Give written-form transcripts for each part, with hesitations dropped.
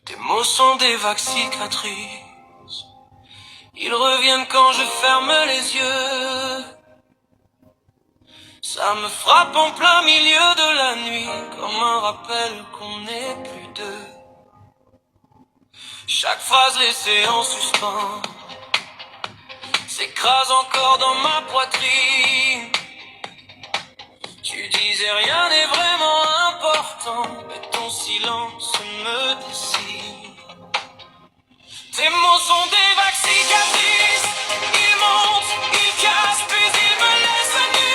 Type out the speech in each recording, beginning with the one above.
Tes mots sont des vagues cicatrices. Ils reviennent quand je ferme les yeux. Ça me frappe en plein milieu de la nuit, comme un rappel qu'on n'est plus deux. Chaque phrase laissée en suspens s'écrase encore dans ma poitrine. Tu disais rien n'est vraiment important, mais ton silence me dessine. Tes mots sont des vagues cicatrices. Ils montent, ils cassent, puis ils me laissent nu.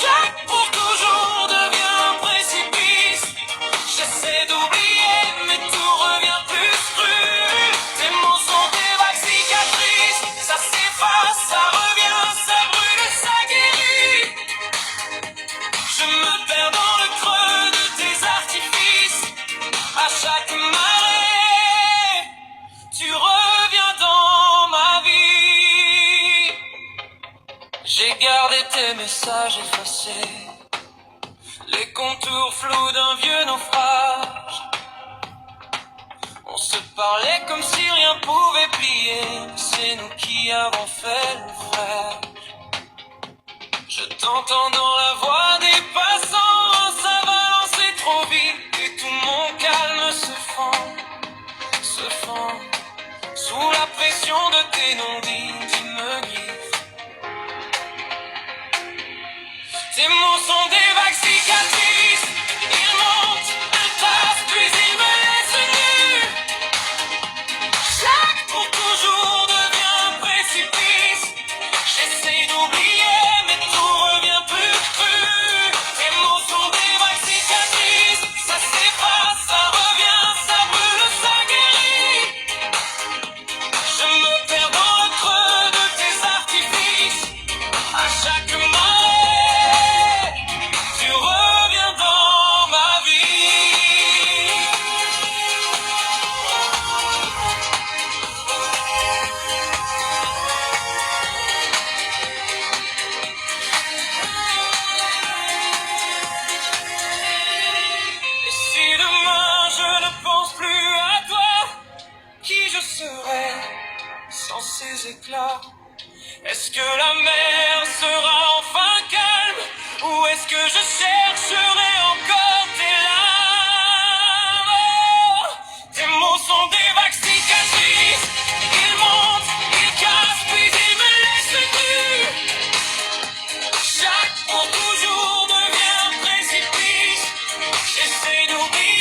Chaque pour toujours devient un précipice. J'essaie d'oublier, mais tout revient plus cru. Tes mots sont des vagues cicatrices. Ça s'efface, ça revient, ça brûle, ça guérit. Je me perds dans le creux de tes artifices. À chaque marée, tu reviens dans ma vie. J'ai gardé tes messages effacés, les contours flous d'un vieux naufrage. On se parlait comme si rien pouvait plier, c'est nous qui avons fait le frère. Je t'entends dans la voix des passants, ça va lancer trop vite et tout mon calme se fend. Sous la pression de tes non-dits qui me griffent. Tes mots sont des vagues cicatrices. Ils montent, ils tassent, puis ils me laissent nu. Chaque pour toujours devient un précipice. J'essaie d'oublier, mais tout revient plus cru. Tes mots sont des vagues cicatrices. Ça s'efface, ça revient, ça brûle, ça guérit. Je me perds dans le creux de tes artifices. À chaque marée, tu reviens dans ma vie. Et si demain je ne pense plus à toi, qui je serai sans ces éclats? Est-ce que la mer sera enfin calme, ou est-ce que je chercherai encore tes larmes? Oh, tes mots sont des vagues cicatrices. Ils montent, ils cassent, puis ils me laissent nu. Chaque pour toujours devient un précipice. J'essaie d'oublier,